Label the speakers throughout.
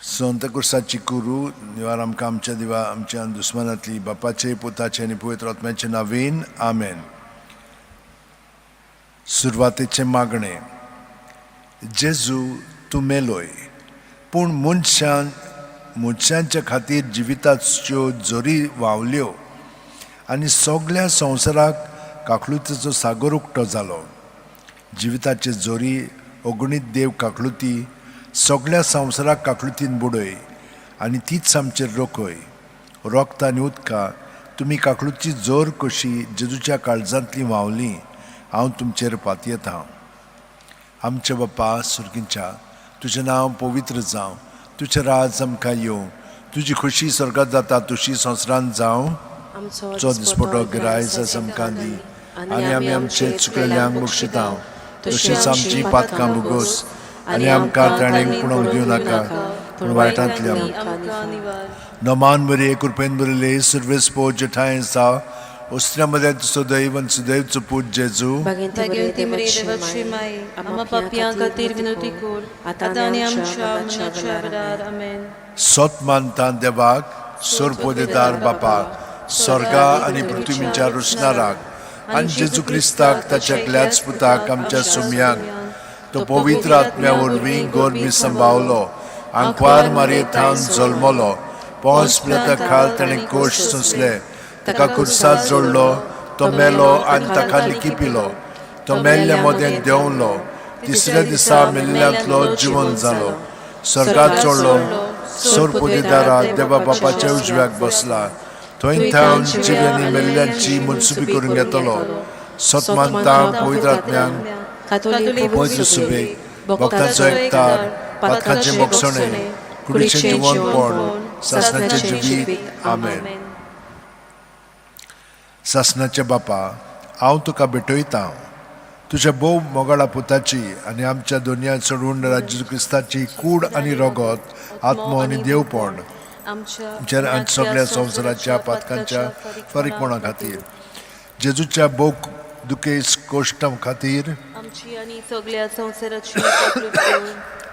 Speaker 1: संत कुर्साची कुरू निवार आमकां आमच्या दिवा आमच्या दुस्मानांतली बापाचे पुताचे आनी पवित्र आत्म्याचे नांवेन आमेन. सुरवातेचे मागणे. जेजू तूं मेलोय पूण मनशांच्या खातीर जिविताच्यो जोरी व्हांवल्यो आनी सगळ्या संवसाराक काकलुतीचो सागर उक्तो जालो. जिविताचे जोरी अगणीत देव काकलुती सगळ्या संवसाराक काकलुतीन बुडय आनी तीच आमचेर रोखय. रोगता आनी उदकां तुमी काकलुतीची जोर कशी जेजूच्या काळजांतली व्हांवली हांव तुमचेर पातयेतां. आमचे बापा सुर्गींच्या तुजें नांव पवित्र जावं, तुजें राज आमकां येवं, तुजी खुशी स्वर्गांत जाता तशी संवसारांत जावं. आमचो दिसपटो गिरायज आमकां दी आनी आमी आमचे चुकलेल्यांक बक्षितां, तशीच आमची पातकां बुगोस आनी आमकां ताणेंक पुणोवंक दिवं नाका पूण वायटांतल्यान नमान बरे कृपेन बरयले सर्वेस पो जठाय जाव उस्त्र्या मध्ये तुजो दैव आनी सुदैवचो पूत जेजू सोत मानता देवाक सोर पोदेदार बापाक स्वर्गा आनी पृथ्वीच्या रुसणाराक आनी जेजू क्रिस्ताक ताच्या एकल्याच पुताक आमच्या सुमयांक तो पवित्र आत्म्या वरवीं गोरमी सांबाळलो, आंकवार मारयेंतान जल्मलो, पोंस पिलाता खाल ताणें कोश सोंसले, ताका खुर्सात जोडलो, तो मेलो आनी ताका लिकिपिलो, तो मेल्ल्या मोदें देंवलो, तिसऱ्या दिसा मेल्ल्यांतलो जिवंत जालो, स्वर्गांत चडलो, सोर पोदेदारा देवा बापाच्या उजव्याक बसला, थंय थावन जिवेनी मेल्ल्यांची मनसुबी करून घेतलो. सत मानता पवित्र आत्म्यांक पवित्र सुबेक भक्तांचो एकतार पातकांचे मोगसणे कुडीचें जिवंतपण सासणाचें जिवीत आमेन. सासणाच्या बापा हांव तुका भेटयतां तुज्या भोव मोगाळा पुताची आनी आमच्या दोनया चडवून राज्य क्रिस्ताची कूड आनी रगत आत्मो आनी देवपण आमच्या सगळ्या संवसाराच्या पातकांच्या फारीकपणा खातीर जेजूच्या भोव दुखेस कोश्टां खातीर
Speaker 2: सगळ्या संवसाराची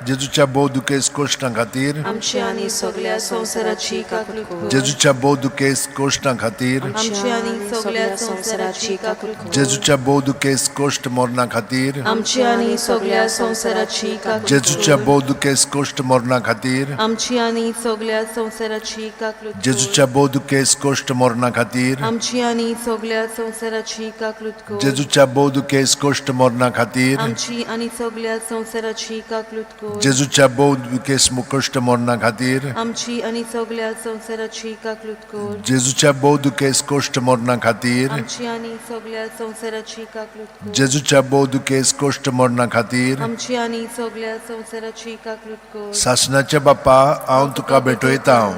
Speaker 1: जेजूच्या भोव दुखेस कोश्टां खातीर
Speaker 2: आमची आनी सगळ्या संवसाराची काकूट
Speaker 1: जेजूच्या भोव दुखेस कोश्टां खातीर
Speaker 2: आमची आनी सगळ्या संवसाराची काकूट
Speaker 1: जेजूच्या भोव दुखेस कोश्ट मरणा खातीर
Speaker 2: आमची आनी सगळ्या संवसाराची काकूट
Speaker 1: जेजूच्या भोव दुखेस कोश्ट मरणा खातीर
Speaker 2: आमची आनी सगळ्या संवसाराची काकूट
Speaker 1: जेजूच्या भोव दुखेस कोश्ट मरणा खातीर
Speaker 2: आमची आनी सगळ्या संवसाराची काकूट
Speaker 1: जेजूच्या भोव दुखेस कोश्ट मरणा खातीर
Speaker 2: आमची आनी सगळ्या संवसाराची काकूट
Speaker 1: जेजूच्या भोव दुखेस मुकोश्ट मरणा खातीर
Speaker 2: आमची आनी सगळ्या संवसाराची काकूट
Speaker 1: जेजूच्या भोव दुखेस कोश्ट मरणा खातीर
Speaker 2: आमची आनी सगळ्या संवसाराची काकूट
Speaker 1: जेजूच्या भोव दुखेस कोश्ट मरणा खातीर
Speaker 2: आमची आनी सगळ्या संवसाराची काकूट
Speaker 1: सासणाच्या बापा हांव तुका भेटयतां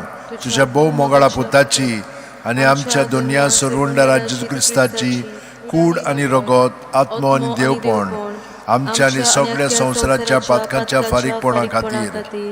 Speaker 1: तुज्या भोव मोगाळा पुताची आनी आमच्या दोनया सोरवंडा राज्य क्रिस्ताची कूड आनी रगत आत्मो आनी देवपण आमच्या आनी सगळ्या संवसाराच्या पातकांच्या फारीकपणा खातीर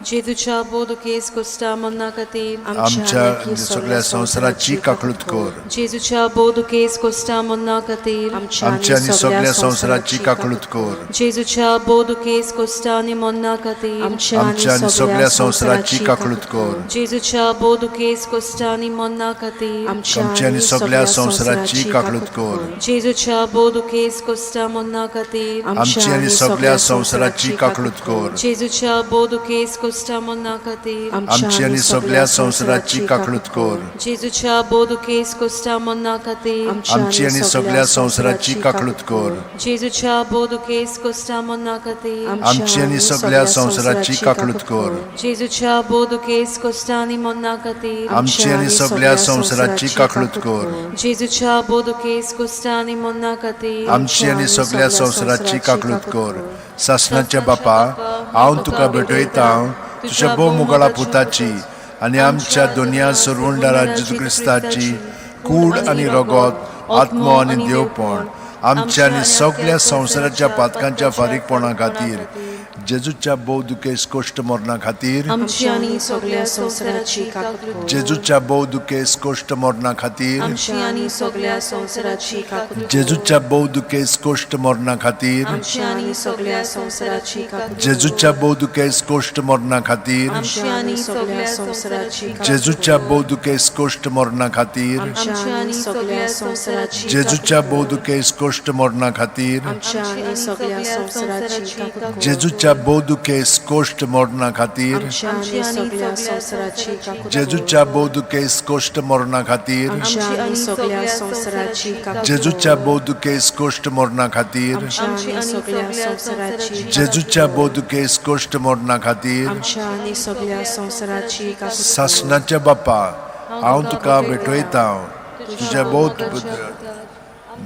Speaker 2: जेजूच्या बोदुकेस कोस्टा मन्ना खातीर
Speaker 1: आमच्या सगळ्या संवसाराची काकळूत कर.
Speaker 2: जेजूच्या बोदुकेस कोस्टा मन्ना खातीर
Speaker 1: आमच्या आनी सगळ्या संवसाराची काकळूत कर.
Speaker 2: जेजूच्या बोदुकेस कोस्टा आनी मन्ना खातीर
Speaker 1: आमच्या आनी सगळ्या संवसाराची काकळूत कर.
Speaker 2: जेजूच्या बोदुकेस कोस्टा आनी मन्ना खातीर
Speaker 1: आमच्या आनी सगळ्या संवसाराची काकळूत कर.
Speaker 2: जेजूच्या बोदुकेस कोस्टा मन्ना खातीर
Speaker 1: आमच्या आनी सगळ्या संवसाराची काकळूत कर.
Speaker 2: जेजूच्या बोदुकेस कोस्टा मन्ना खातीर
Speaker 1: आमची आनी सगळ्या संवसाराची काकळूत कर.
Speaker 2: जेजूच्या बोदुकेस कोस्टा मन्ना खातीर
Speaker 1: आमची आनी सगळ्या संवसाराची काकळूत कर.
Speaker 2: जेजूच्या बोदुकेस कोस्टा मन्ना खातीर
Speaker 1: आमची आनी सगळ्या संवसाराची काकळूत कर.
Speaker 2: जेजूच्या बोदुकेस कोस्टा आनी मन्ना खातीर
Speaker 1: आमची आनी सगळ्या संवसाराची काकळूत कर.
Speaker 2: जेजूच्या बोदुकेस कोस्टा आनी मन्ना खातीर
Speaker 1: आमची आनी सगळ्या संवसाराची काकळूत कर. सासणाच्या बापा हांव तुका भेटयतां तुज्या भोव मोगाळा पुताची आनी आमच्या दोनया सोरवंडा राज्य क्रिस्ताची कूड आनी रगत आत्मो आनी देवपण आमच्या आनी सगळ्या संवसाराच्या पातकांच्या फारीकपणा खातीर जेजूच्या भोवदुके इश्कोश्ट मरणा खातीर
Speaker 2: आमची आनी सगळ्या संवसाराची काकूत कर.
Speaker 1: जेजूच्या भोवदुके इश्कोश्ट मरणा खातीर
Speaker 2: आमची आनी सगळ्या संवसाराची काकूत कर.
Speaker 1: जेजूच्या भोवदुके इश्कोश्ट मरणा खातीर
Speaker 2: आमची आनी सगळ्या संवसाराची काकूत कर.
Speaker 1: जेजूच्या भोवदुके इश्कोश्ट मरणा खातीर
Speaker 2: आमची आनी सगळ्या संवसाराची काकूत कर.
Speaker 1: जेजूच्या भोवदुके इश्कोश्ट मरणा खातीर
Speaker 2: आमची आनी सगळ्या संवसाराची
Speaker 1: जेजूच्या भोवदुके इश्कोश्ट मरणा खातीर
Speaker 2: आमची आनी सगळ्या संवसाराची काकूत कर.
Speaker 1: जेजूच्या भोवदुके इश्कोश्ट मरणा खातीर
Speaker 2: आमची आनी सगळ्या संवसाराची काकूत कर.
Speaker 1: जेजूच्या भोवदुके इश्कोश्ट मरणा खातीर
Speaker 2: आमची आनी सगळ्या संवसाराची काकूत कर.
Speaker 1: जेजूच्या भोवदुके इश्कोश्ट मरणा खातीर
Speaker 2: आमची आनी सगळ्या संवसाराची
Speaker 1: जेजूच्या भोवदुके इश्कोश्ट मरणा खातीर
Speaker 2: आमची आनी सगळ्या संवसाराची काकूत कर.
Speaker 1: सासणाच्या बापा हांव तुका भेटयता तुज्या भोवत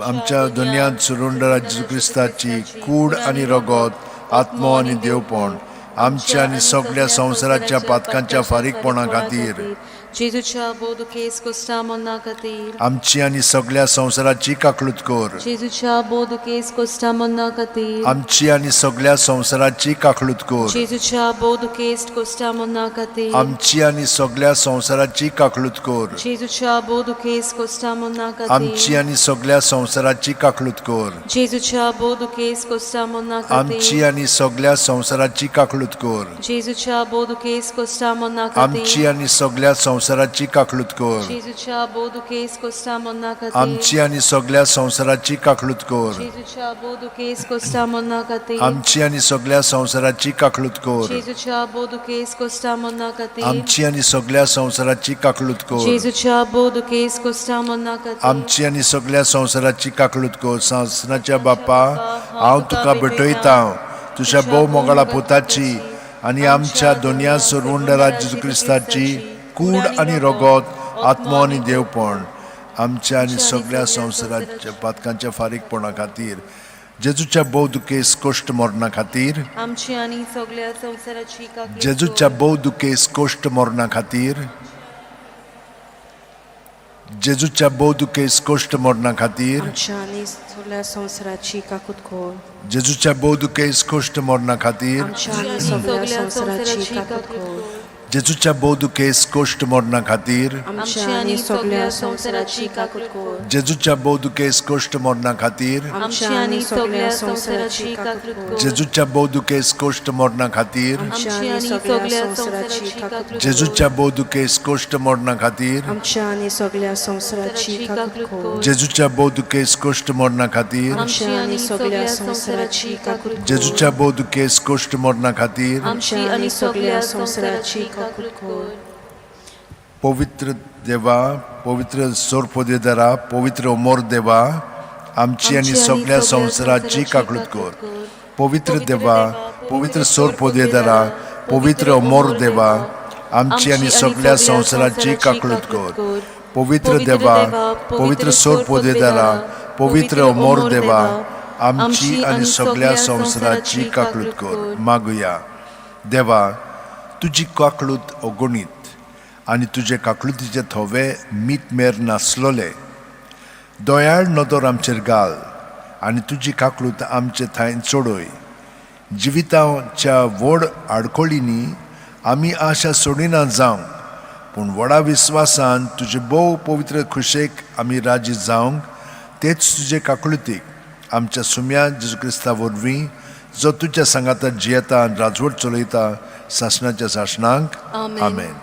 Speaker 1: आमच्या दुनियांत सुरुंडरा जेजू क्रिस्ताची कूड आनी रगत आत्मो आनी देवपण आमच्या आनी सगळ्या संवसाराच्या पातकांच्या फारीकपणा खातीर
Speaker 2: जेजूच्या बोदुके इश्कोस्टा मरणा खातीर
Speaker 1: आमची आनी सगळ्या संवसाराची काकलूत कर
Speaker 2: जेजूच्या बोदुके इश्कोस्टा मरणा खातीर
Speaker 1: आमची आनी सगळ्या संवसाराची काकलूत कर
Speaker 2: जेजूच्या बोदुके इश्कोस्टा मरणा खातीर
Speaker 1: आमची आनी सगळ्या संवसाराची काकलूत कर
Speaker 2: जेजूच्या बोदुके इश्कोस्टा मरणा खातीर
Speaker 1: आमची आनी सगळ्या संवसाराची काकलूत कर
Speaker 2: जेजूच्या बोदुके इश्कोस्टा मरणा
Speaker 1: आमची
Speaker 2: खातीर
Speaker 1: आनी सगळ्या संवसाराची काकलूत कर
Speaker 2: जेजूच्या बोदुके इश्कोस्टा मरणा
Speaker 1: आमची
Speaker 2: खातीर
Speaker 1: आनी सगळ्या संवसाराची काकलूत कर
Speaker 2: जेजूच्या बोदुके इश्कोस्टा मरणा खातीर
Speaker 1: आमची आनी सगळ्या संवसाराची काकलूत कर
Speaker 2: जेजूच्या बोदुके इश्कोस्टा मरणा खातीर
Speaker 1: आमची आनी सगळ्या संवसाराची काकलूत कर
Speaker 2: जेजूच्या बोदुके इश्कोस्टा मरणा खातीर
Speaker 1: आमची आनी सगळ्या संवसाराची काकलूत कर
Speaker 2: जेजूच्या बोदुके इश्कोस्टा मरणा खातीर
Speaker 1: आमची आनी सगळ्या संवसाराची काकलूत कर सासणाच्या बापा हांव तुका भेटयता तुज्या भोव मोगाळा पुताची आनी आमच्या दोनया सुरवंडरा जेजू क्रिस्ताची कूड आनी रगत आत्मो आनी देवपण आमच्या आनी सगळ्या संवसाराच्या पातकांच्या फारीकपणा खातीर जेजूच्या भोवदुके इश्कोश्ट मरणा खातीर
Speaker 2: आमची आनी सगळ्या संवसाराची काकूत कर.
Speaker 1: जेजूच्या भोवदुके इश्कोश्ट मरणा खातीर जेजूच्या भोवदुके इश्कोश्ट मरणा खातीर
Speaker 2: आमच्या आनी सगळ्या संवसाराची काकूत कर.
Speaker 1: जेजूच्या भोवदुके इश्कोश्ट मरणा खातीर
Speaker 2: आमच्या आनी सगळ्या संवसाराची काकूत कर.
Speaker 1: जेजूच्या भोवदुके इश्कोश्ट मरणा खातीर
Speaker 2: आमच्या आनी सगळ्या संवसाराची काकूत कर.
Speaker 1: जेजूच्या भोवदुके इश्कोश्ट मरणा खातीर
Speaker 2: आमच्या आनी सगळ्या संवसाराची काकूत कर.
Speaker 1: जेजूच्या भोवदुके इश्कोश्ट मरणा खातीर
Speaker 2: आमच्या आनी सगळ्या संवसाराची काकूत कर.
Speaker 1: जेजूच्या भोवदुके इश्कोश्ट मरणा खातीर
Speaker 2: आमच्या आनी सगळ्या संवसाराची काकूत कर.
Speaker 1: जेजूच्या भोवदुके इश्कोश्ट मरणा खातीर
Speaker 2: आमच्या आनी सगळ्या संवसाराची काकूत कर.
Speaker 1: जेजूच्या भोवदुके इश्कोश्ट मरणा खातीर
Speaker 2: आमची आनी सगळ्या संवसाराची काकूत कर.
Speaker 1: पवित्र देवा पवित्र सोरपोदेदारा पवित्र अमोर देवा आमची आनी सगळ्या संवसाराची काकलूत कर पवित्र देवा पवित्र सोरपोदेदारा पवित्र अमोर देवा आमची आनी सगळ्या संवसाराची काकलूत कर पवित्र देवा पवित्र सोरपोदेदारा पवित्र अमोर देवा आमची आनी सगळ्या संवसाराची काकलूत कर मागुया देवा तुजी काकलूत अगणीत आनी तुजे काकलुतीचे थोवे मीत मेर नासलोले दोयाळ नदर आमचेर घाल आनी तुजी काकलूत आमचे थंय चडय जिविताच्या व्हड आडखळींनी आमी आशा सोडिना जावंक पूण व्हडा विस्वासान तुजे भोव पवित्र खुशेक आमी राजी जावंक तेच तुजे काकलुतीक आमच्या सुम्या जेजू क्रिस्ता वरवीं जो तुज्या सांगाताक जियेता आनी राजवट चलयता सासणाच्या सासणांक आमेन